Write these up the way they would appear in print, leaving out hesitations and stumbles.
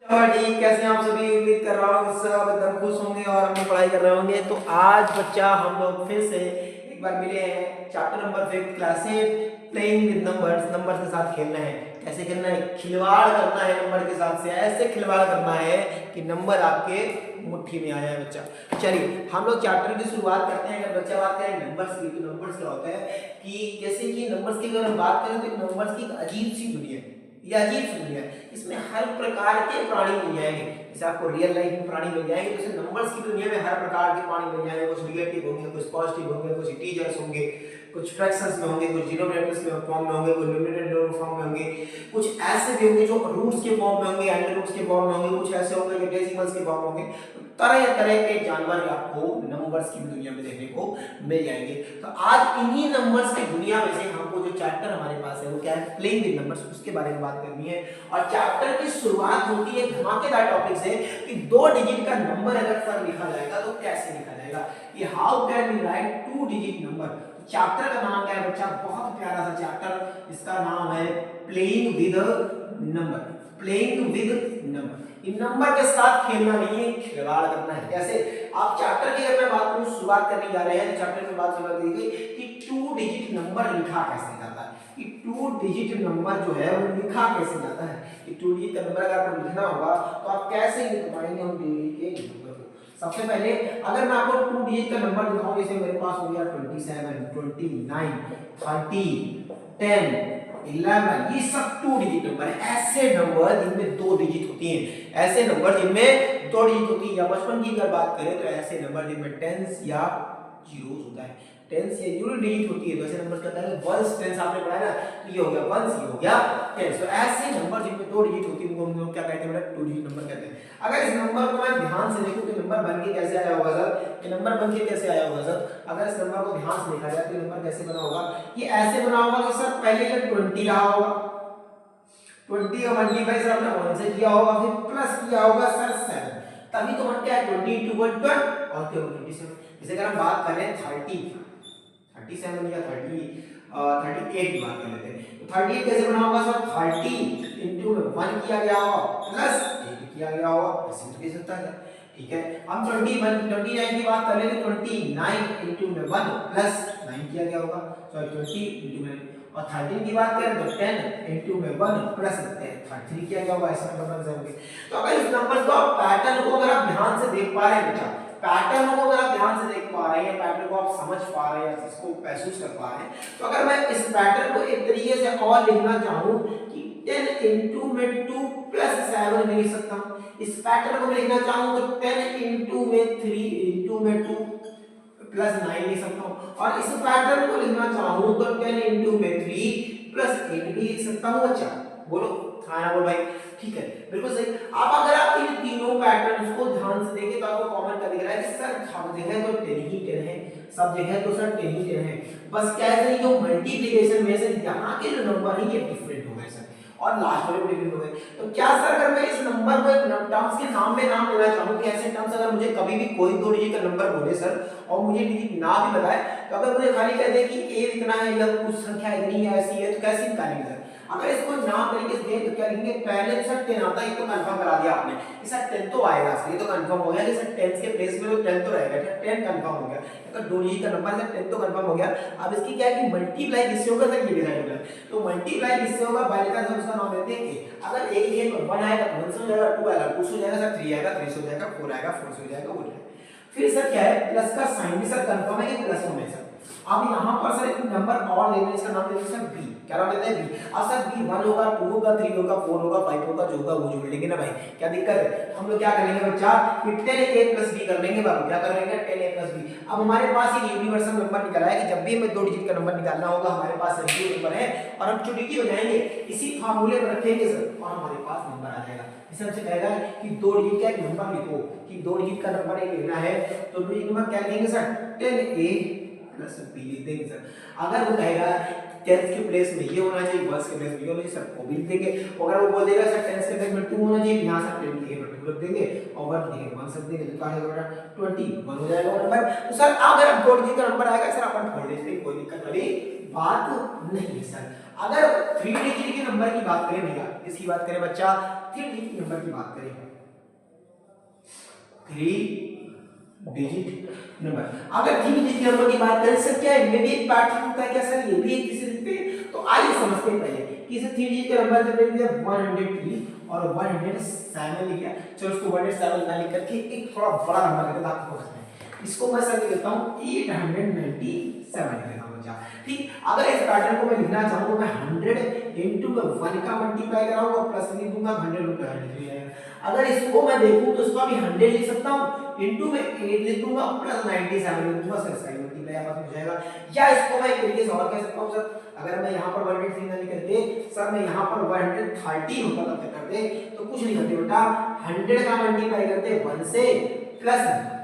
ठीक, कैसे हैं आप सभी। उम्मीद कर रहा हूँ सब एकदम खुश होंगे और अपनी पढ़ाई कर रहे होंगे। तो आज बच्चा हम लोग फिर से एक बार मिले हैं। Chapter number 5 class 8 playing with numbers. Numbers के साथ खेलना है। कैसे खेलना है? खिलवाड़ करना है नंबर के साथ से। ऐसे खिलवाड़ करना है कि नंबर आपके मुट्ठी में आ जाए बच्चा। चलिए हम लोग चैप्टर की शुरुआत करते हैं। अगर बच्चा बात करें नंबर्स की, तो नंबर्स क्या होता है कि जैसे कि नंबर्स की अगर हम बात करें तो नंबर्स की एक अजीब सी दुनिया है। ये अजीब सी दुनिया है। इसमें हर प्रकार के प्राणी मिल जाएंगे। जैसे आपको रियल लाइफ में प्राणी मिल जाएंगे, तो जैसे नंबर्स की दुनिया में हर प्रकार के प्राणी मिल जाएंगे। कुछ निगेटिव होंगे, कुछ पॉजिटिव होंगे, कुछ इंटीजर्स होंगे, कुछ फ्रैक्शंस में होंगे, कुछ डिनोमिनेटर्स में फॉर्म में होंगे, कुछ न्यूमरेटर फॉर्म में होंगे, कुछ ऐसे भी होंगे जो रूट्स के फॉर्म में होंगे, अंडर रूट्स के फॉर्म में होंगे, कुछ ऐसे होंगे जो डेसिमल्स के फॉर्म में होंगे। तरह तरह के जानवर आपको नंबर्स की दुनिया में देखने को मिल जाएंगे। तो आज इन्हीं नंबर्स की दुनिया में से हमको जो चैप्टर हमारे पास है वो क्या है, प्लेइंग विद नंबर्स, उसके बारे में बात करनी है। और चैप्टर की शुरुआत होती है धमाकेदार टॉपिक से कि 2 डिजिट का नंबर अगर सर लिखा जाएगा तो कैसे लिखा जाएगा। ये how can we write 2 digit number. Chapter का नाम क्या है बच्चा? बहुत प्यारा सा चैप्टर, इसका नाम है playing with number. Playing with number. In number के साथ खेलना नहीं है, खिलवाड़ करना है। कैसे? आप चैप्टर की अगर मैं बात करूं, शुरुआत करने जा रहे हैं, तो चैप्टर में बात कर दी गई कि 2 डिजिट नंबर लिखा कैसे जाता है। कि 2 डिजिट नंबर जो है वो लिखा कैसे जाता है। कि 2 डिजिट का नंबर अगर आपको लिखना होगा तो आप कैसे लिख पाएंगे हम 2 डिजिट के नंबर को। सबसे पहले अगर मैं आपको 2 डिजिट का नंबर दिखाऊं, जैसे मेरे पास हो गया 27, 29, 30, 10, 11, ये सब 2 डिजिट नंबर है। ऐसे नंबर जिनमें 2 डिजिट होती हैं, ऐसे नंबर जिनमें 2 डिजिट होती है। या बचपन की अगर बात करें तो ऐसे नंबर जिनमें टेंस या जीरोस होता है। टेंस या जीरो डिजिट होती है, तो ऐसे नंबर कहता है वंस टेंस। आपने पढ़ा है ना, ये हो गया वंस, ये हो गया टेंस। तो ऐसे नंबर जिनमें 2 डिजिट होती है उनको हम लोग क्या कहते हैं बेटा? 2 डिजिट नंबर कहते हैं। अगर इस नंबर को मैं ध्यान से देखूं तो नंबर बन के कैसे आया होगा सर? ये नंबर बन के कैसे आया होगा सर? अगर इस नंबर को ध्यान से देखा जाए तो नंबर कैसे बना होगा? ये ऐसे बना होगा कि सर पहले ये 20 रहा होगा, 20 का मल्टीप्लाई सर आपने 1 से किया होगा, फिर प्लस किया होगा सर 7, तभी तो बन गया 20 * 1 12 और 27। जैसे अगर हम बात करें 37 या 38 की बात कर लेते हैं, तो 38 कैसे बना होगा सर? 30 into में 1 किया गया होगा प्लस 8 किया गया होगा, ऐसे तो कह सकता है। ठीक है, हम 29 की बात कर लेते हैं, 29 into में 1 प्लस 9 किया गया होगा, सॉरी 20 into में। और 13 की बात करें तो 10 into में 1 प्लस 33 किया गया होगा, ऐसे नंबर बन जाएंगे। तो अगर इस नंबर को आप पैटर्न को अगर आप ध्यान से देख पा रहे हैं बेटा, पैटर्न को अगर आप ध्यान से देख पा रहे हैं, पैटर्न को आप समझ पा रहे हैं, इसको महसूस कर पा रहे हैं, तो अगर मैं इस पैटर्न को एक तरीके से और लिखना चाहूं कि 10 into में 2 प्लस 7 में लिख सकता हूं। इस पैटर्न को मैं लिखना चाहूं तो 10 into में 3 into में 2 प्लस 9 लिख सकता हूं। और इस पैटर्न को लिखना चाहूं तो 10 into में 3 प्लस 8 भी लिख सकता हूं बच्चा। बोलो हाँ ना बोल भाई? ठीक है, बिल्कुल सही। अब अगर आप इन तीनों पैटर्न्स को ध्यान से देखें तो आपको कॉमन क्या दिख रहा है कि सर सब जगह तो 10 ही 10 है, सब जगह तो सर 10 ही 10 है। बस क्या है, जो मल्टीप्लिकेशन में से यहां के जो नंबर है ये डिफरेंट हो गए सर, और लास्ट वाले डिफरेंट हो गए। तो क्या सर अगर मैं इस नंबर को एक टर्म्स के नाम में नाम लेना चाहूं कि ऐसे टर्म्स अगर मुझे कभी भी कोई 2 डिजिट का नंबर बोले सर और मुझे डिजिट ना भी लगाए, तो अगर मुझे खाली कह दे कि a इतना है या कुछ संख्या इतनी है ऐसी है, तो कैसे निकालेंगे सर? अगर इसको नाम तरीके से दें तो क्या लिखेंगे? पहले सर 10 आता है, ये तो कंफर्म करा दिया आपने कि सर 10 तो आएगा, सर ये तो कंफर्म हो गया कि सर 10 के प्लेस में तो 10 तो रहेगा। 10 कंफर्म हो गया, अगर 2 डिजिट का नंबर है 10 तो कंफर्म हो गया। अब इसकी क्या है कि मल्टीप्लाई किससे होगा सर? ये डिसाइड होगा। तो मल्टीप्लाई किससे होगा? बाय का उसका नाम लेते हैं a। अगर a लिखे तो 1 आएगा तो 1 से हो जाएगा, 2 आएगा 2 से हो जाएगा सर, 3 आएगा 3 से हो जाएगा, 4 आएगा 4 से हो जाएगा, वो जाएगा। फिर सर क्या है, प्लस का साइन भी सर कंफर्म है कि प्लस होना है सर। अब यहाँ पर सर एक नंबर और लेंगे, इसका नाम लेंगे सर b। क्या नाम लेते हैं? b। अब सर b 1 होगा, 2 होगा, 3 होगा, 4 होगा, 5 होगा, जो होगा वो जोड़ लेंगे ना भाई, क्या दिक्कत है? हम लोग क्या करेंगे बच्चा कि 10a + b कर लेंगे बाबू। क्या कर लेंगे? 10a + b। अब हमारे पास एक यूनिवर्सल नंबर निकल आया कि जब भी हमें 2 डिजिट का नंबर निकालना होगा हमारे पास ये नंबर है और हम चुटकी हो जाएंगे, इसी फार्मूले में रखेंगे सर और हमारे पास नंबर आ जाएगा। इसे हमसे कहेगा कि 2 डिजिट का एक नंबर लिखो, कि 2 डिजिट का नंबर एक लिखना है, तो 2 डिजिट नंबर क्या लिखेंगे सर? 10a + b लिख देंगे सर। अगर वो कहेगा 10 के प्लेस में ये होना चाहिए, 1 के प्लेस में ये होना चाहिए, सर को भी लिख देंगे। अगर वो बोल देगा सर 10 के प्लेस में 2 होना चाहिए, यहां सर 10 लिखे 2 रख देंगे और 1 लिखे 1 रख देंगे, तो क्या हो जाएगा? 21 हो जाएगा नंबर। तो सर अगर अब 2 डिजिट का नंबर आएगा सर अपन फोड़ देते हैं, कोई दिक्कत वाली बात नहीं है सर। अगर 3 डिजिट के नंबर की बात करें भैया, इसकी बात करें बच्चा, 3 डिजिट के नंबर की बात करें, 3 डिजिट नंबर, अगर 3 डिजिट के नंबर की बात करें सर, क्या इनमें भी एक पैटर्न होता है क्या सर? ये भी एक किसी पे, तो आइए समझते हैं पहले कि इसे 3 डिजिट के नंबर से लिख दिया 103 और 107 लिख दिया। चलो उसको 107 ना लिख करके एक थोड़ा बड़ा नंबर लेते हैं आपको समझ में, इसको मैं सर लिख देता हूं 897 लिख देता हूं बच्चा। ठीक, अगर इस पैटर्न को मैं लिखना चाहूं तो मैं 100 इनटू में 1 का मल्टीप्लाई कराऊंगा प्लस लिख दूंगा 100 * 100 आएगा। अगर इसको मैं देखूं तो इसको भी 100 लिख सकता हूं, इनटू में 8 लिख दूंगा प्लस 97 लिख दूंगा, सर साइन मल्टीप्लाई आपस में हो जाएगा। या इसको मैं एक तरीके से और कह सकता हूं सर, अगर मैं यहां पर 103 ना लिख करके सर मैं यहां पर 130 होता तब तक करते तो कुछ नहीं करते बेटा, 100 का मल्टीप्लाई करते 1 से प्लस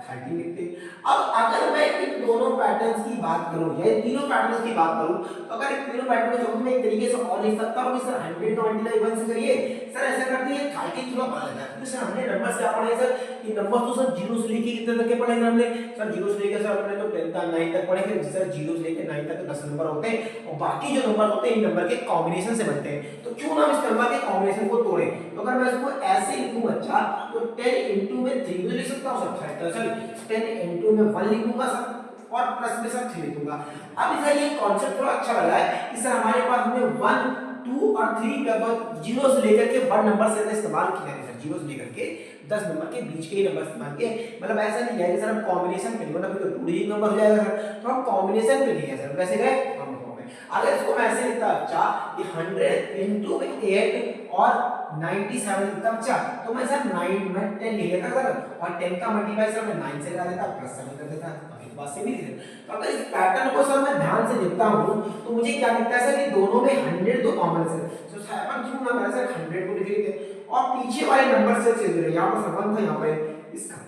30 लिखते। अब अगर मैं इन दोनों पैटर्न्स की बात करूं या इन तीनों पैटर्न्स की बात करूं, तो अगर इन तीनों पैटर्न को मैं एक तरीके से और लिख सकता हूं कि सर 100 का मल्टीप्लाई 1 से करिए, सर ऐसा करते हैं 30 थोड़ा बड़ा लगता है क्योंकि सर हमने नंबर्स क्या पढ़े सर, ये नंबर तो सर 0 से लेके कितने तक के पढ़े हमने सर, 0 से लेके सर अपने तो 10 तक 9 तक पढ़े, फिर सर 0 से लेके 9 तक 10 नंबर होते हैं और बाकी जो नंबर होते हैं इन नंबर के कॉम्बिनेशन से बनते हैं। तो क्यों ना इस नंबर के कॉम्बिनेशन को तोड़े, तो अगर मैं इसको ऐसे लिखूं बच्चा तो 10 इनटू में 3 लिख सकता हूं सर, तो सर 10 इनटू में 1 लिखूंगा सर और प्लस में सर 3 लिखूंगा। अब इधर ये कांसेप्ट थोड़ा अच्छा लगा है कि सर हमारे पास में 1 2 और 3 लगभग 0 से लेकर के 1 नंबर से इस्तेमाल किया है सर, 0 से लेकर के 10 नंबर के बीच के ही नंबर इस्तेमाल किए, मतलब ऐसा नहीं है कि सर हम कॉम्बिनेशन पे, मतलब तो 2 डिजिट नंबर हो जाएगा सर, तो हम कॉम्बिनेशन पे लिए सर, कैसे गए हम अगर इसको मैं ऐसे लिखता अच्छा ये 100 इनटू 8 और 97 लिखता अच्छा, तो मैं सर 9 में 10 ले लेता सर और 10 का मल्टीप्लाई सर मैं 9 से करा देता प्लस 7 कर देता, तो बात से भी नहीं। तो अगर इस पैटर्न को सर मैं ध्यान से देखता हूं तो मुझे क्या दिखता है सर कि दोनों में 100 तो कॉमन है सर, तो अपन क्यों ना मैं सर 100 को लिख देते और पीछे वाले नंबर से चेंज हो रहे, यहां पर 1 था, यहां पर इसका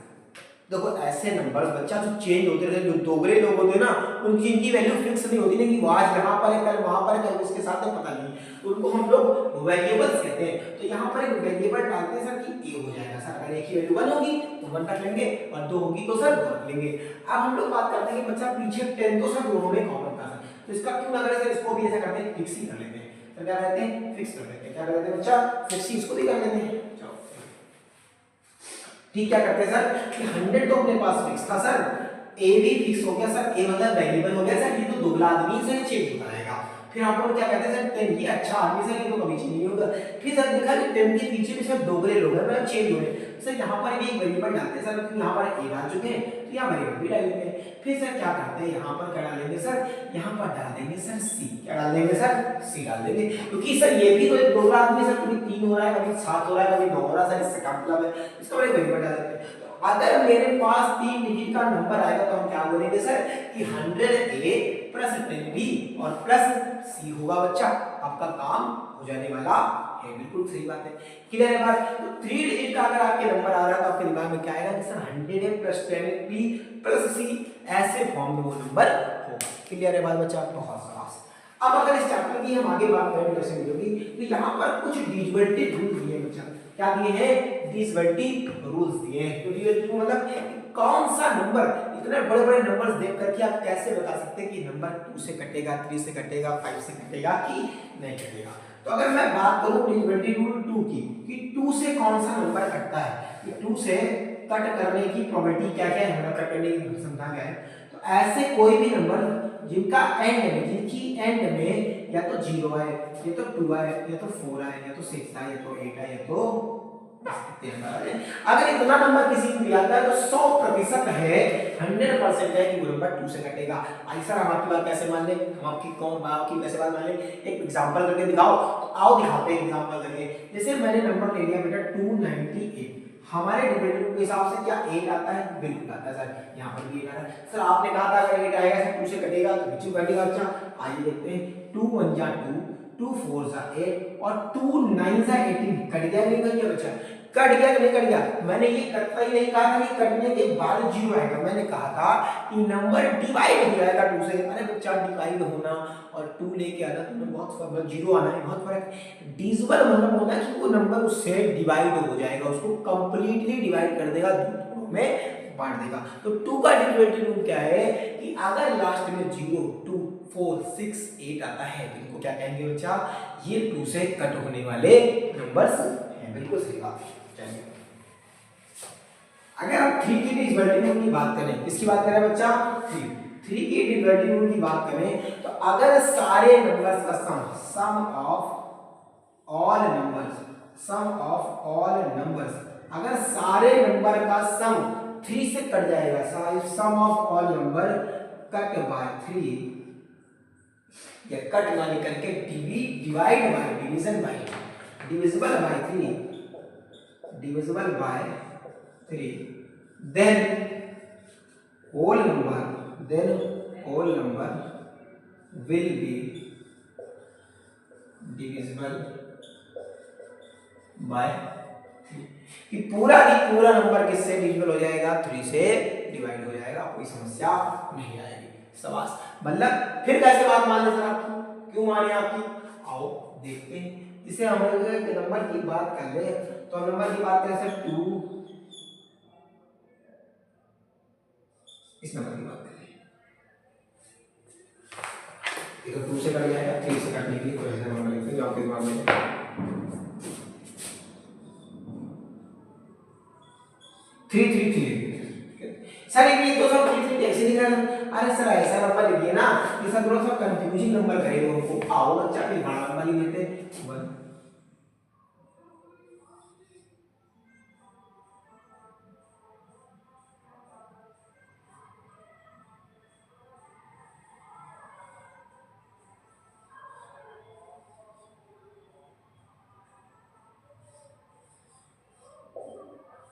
देखो ऐसे नंबर्स बच्चा जो चेंज होते रहते, जो दोगरे लोग होते हैं ना उनकी इनकी वैल्यू फिक्स नहीं होती, नहीं कि आज यहाँ पर है कल वहां पर है कल इसके साथ है पता नहीं, उनको हम लोग वेरिएबल्स कहते हैं। तो यहाँ पर एक वेरिएबल डालते हैं सर कि ए हो जाएगा सर, अगर एक ही वैल्यू 1 होगी तो 1 रख लेंगे और 2 होगी तो सर 2 रख लेंगे। अब हम लोग बात करते हैं कि बच्चा पीछे 10 तो सर दोनों में कॉमन था सर, तो इसका क्यों ना करें सर, इसको भी ऐसा करते हैं फिक्स ही कर लेते हैं, तो क्या कहते हैं फिक्स कर लेते हैं, क्या कहते हैं बच्चा फिक्स ही इसको भी कर लेते हैं। ठीक, क्या करते हैं सर कि 100 तो अपने पास फिक्स था सर, ए भी फिक्स हो गया सर, ए मतलब वेरिएबल हो गया सर, ये तो दोगला आदमी से चेंज होता रहेगा। फिर आप लोग क्या कहते हैं सर 10 ये अच्छा आदमी से ये तो कभी चेंज नहीं होगा। फिर सर देखा कि 10 के पीछे भी सर दोगले लोग हैं मतलब चेंज हो रहे हैं सर, यहाँ पर भी एक वेरिएबल डालते हैं सर, क्योंकि यहाँ पर ए डाल चुके हैं तो यहाँ वेरिएबल भी डाल देंगे। फिर सर क्या करते हैं यहाँ पर क्या डालेंगे सर, यहाँ पर डाल देंगे सर सी, क्या डाल देंगे सर सी डाल देंगे, क्योंकि सर ये भी तो एक दोगला आदमी सर, कभी 3 हो रहा है कभी 7 हो रहा है कभी 9 हो रहा है सर, इससे क्या मतलब है, इसका वेरिएबल डाल देते हैं। अगर मेरे पास 3 डिजिट का नंबर आएगा तो हम क्या बोलेंगे सर कि 100A प्लस 10B और प्लस C होगा बच्चा, आपका काम हो जाने वाला है, बिल्कुल सही बात है, क्लियर है बात। तो 3 डिजिट का अगर आपके नंबर आ रहा है तो आपके दिमाग में क्या आएगा कि sir 100A plus 10B plus C ऐसे फॉर्म में वो नंबर होगा, क्लियर है बात बच्चा, बहुत शाबाश। अब अगर इस चैप्टर की हम आगे बात करें कैसे मिलेगी, तो यहाँ पर कुछ डिजिटल रूल दिए बच्चा, क्या दिए हैं डिजिटल रूल्स दिए हैं। तो डिजिटल मतलब कौन सा नंबर, इतने बड़े बड़े नंबर्स देख करके आप कैसे बता सकते हैं कि नंबर 2 से कटेगा 3 से कटेगा 5 से कटेगा कि नहीं कटेगा। तो अगर मैं बात करूं डिजिटल रूल 2 की कि 2 से कौन सा नंबर कटता है, कि 2 से कट करने की प्रोबेबिलिटी क्या क्या है, कट करने की समझा गया है। तो ऐसे कोई भी नंबर जिनका एंड में, जिनकी एंड में या तो 0 है या तो 2 है या तो 4 है या तो 6 है या तो 8 है या तो अगर इतना नंबर किसी को दिया जाता है तो 100% है, 100% है कि वो नंबर 2 से कटेगा। ऐसा हम आपकी बात कैसे मान ले, हम आपकी कौन बात की कैसे बात मान ले, एक एग्जांपल करके दिखाओ, तो आओ दिखाते हैं एग्जांपल करके। जैसे मैंने नंबर ले लिया बेटा 298, हमारे डिफरेंशियल के हिसाब से क्या 8 आता है, बिल्कुल आता है सर, यहाँ पर भी 8 आ रहा है सर। आपने कहा था अगर 8 आएगा सर 2 से कटेगा तो नीचे कटेगा, अच्छा आइए देखते हैं 2 1 जा 2 2 4 जा 8 और 2 9 जा 18, कट गया नहीं कट गया बच्चा, कट गया कि नहीं कट गया। मैंने ये कटता ही नहीं कहा था कि कटने के बाद 0 आएगा, मैंने कहा था कि नंबर डिवाइड हो जाएगा 2 से। अरे बच्चा डिवाइड होना और 2 लेके आना तो बहुत फर्क, 0 आना है बहुत फर्क। डिविजिबल मतलब होता है कि वो नंबर उससे डिवाइड हो जाएगा, उसको कंप्लीटली डिवाइड कर देगा, दोनों में बांट देगा। तो 2 का डिविजिबिलिटी रूल क्या है कि अगर लास्ट में 0, 2, 4, 6, 8 आता है तो इनको क्या कहेंगे बच्चा, ये 2 से कट होने वाले नंबर्स हैं। बिल्कुल सही बात। चलिए अगर हम 3 की डिविजिबिलिटी रूल की बात करें, किसकी बात करें बच्चा, 3 की डिविजिबिलिटी रूल की बात करें तो अगर सारे नंबर्स का सम ऑफ ऑल नंबर्स अगर सारे नंबर का सम 3 से कट जाएगा, sum of all number cut by 3 या कट ना लेकर के divide by divisible by 3 then whole number will be divisible by 3 कि पूरा नंबर किससे डिविजिबल हो जाएगा, 3 से डिवाइड हो जाएगा, कोई समस्या नहीं आएगी। शाबाश। मतलब फिर कैसे बात मान लेते आपकी, क्यों माने आपकी, आओ देखते हैं। इसे हम नंबर की बात कर ले तो नंबर की बात करें सर 2, इस नंबर की बात करें तो 2 से कट जाएगा, 3 से कटने के लिए कोई ऐसा नंबर लिखते हैं जो आपके दिमाग में 3 सर ये तो सब 3 कैसे लिखा है, अरे सर ऐसा नंबर लिखिए ना ये सब थोड़ा सा कंफ्यूजिंग नंबर करेगा उनको। आओ बच्चा फिर बड़ा नंबर लिख लेते हैं 1।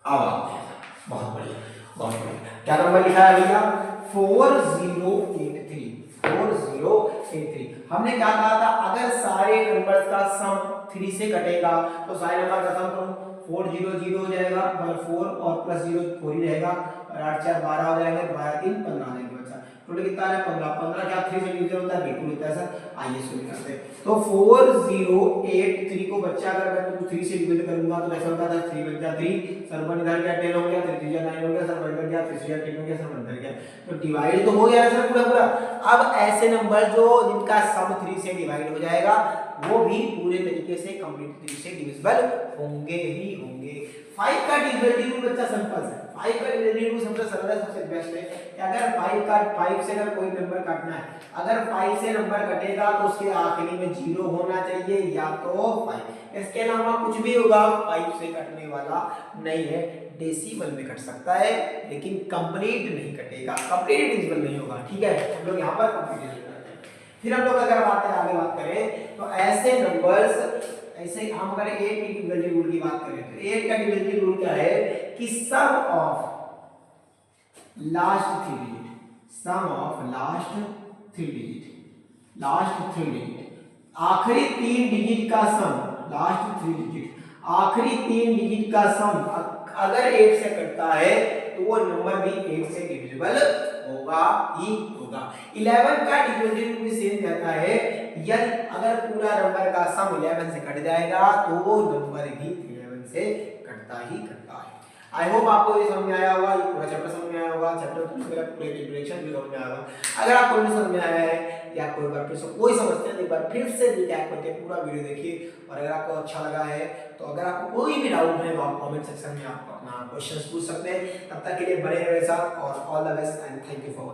अब बहुत बढ़िया। क्या नंबर लिखा है भैया, 4083। हमने क्या कहा था, अगर सारे नंबर्स का सम 3 से कटेगा तो सारे नंबर का सम करो, 400 हो जाएगा, 4 और प्लस 0 4 ही रहेगा, और 8 4 12 हो जाएगा, 12 3 15 आ जाएगा बच्चा। टोटल कितना है 15 क्या 3 से डिविजन होता है, बिल्कुल होता है सर। आइए शुरू करते हैं। तो 4083 को बच्चा अगर मैं 3 से डिवाइड करूंगा तो कैसे होता था, 3 बन गया 3, सर बन इधर गया 10 हो गया, 3 3 9 हो गया, सर बन गया 3 3 10 हो गया, सर बन गया। तो डिवाइड तो हो गया सर पूरा। अब ऐसे नंबर जो जिनका सम 3 से डिवाइड हो जाएगा वो भी पूरे तरीके से कंप्लीट 3 से डिविजिबल होंगे ही होंगे। 5 का डिविजिबिलिटी रूल बच्चा सिंपल है। 5 का डिविजिबिलिटी रूल सबसे सरल है, सबसे बेस्ट है कि अगर 5 से अगर कोई नंबर काटना है, अगर 5 से नंबर कटेगा तो उसके आखिरी में 0 होना चाहिए या तो 5। इसके अलावा कुछ भी होगा 5 से कटने वाला नहीं है। डेसिमल में कट सकता है लेकिन कंप्लीट नहीं कटेगा, कंप्लीट डिविजिबल नहीं होगा। ठीक है, हम लोग यहाँ पर कंप्लीट करते हैं। फिर हम लोग अगर आगे बात करें तो ऐसे नंबर्स, ऐसे हम अगर 8 की डिविजिबिलिटी रूल की बात करें तो 8 का डिविजिबिलिटी रूल क्या है कि सम ऑफ लास्ट 3 डिजिट, आखिरी 3 डिजिट का सम, आखिरी 3 डिजिट का सम अगर 8 से कटता है तो वो नंबर भी 8 से डिविजिबल होगा ही होगा। 11 का डिविजिबिलिटी रूल सेम कहता है यदि अगर पूरा नंबर का सम 11 से कट जाएगा तो वो नंबर भी 11 से कटता है। आई होप आपको ये समझ में आया होगा, ये पूरा चैप्टर समझ में आया होगा, चैप्टर पूरा पूरे इंट्रोडक्शन भी समझ में आया होगा। अगर आपको नहीं समझ में आया है या कोई बार फिर से कोई समस्या है, एक बार फिर से रिकैप करके पूरा वीडियो देखिए। और अगर आपको अच्छा लगा है तो अगर आपको कोई भी डाउट है तो आप कमेंट सेक्शन में आप अपना क्वेश्चंस पूछ सकते हैं। तब तक के लिए बने रहिए साथ और all the best and thank you for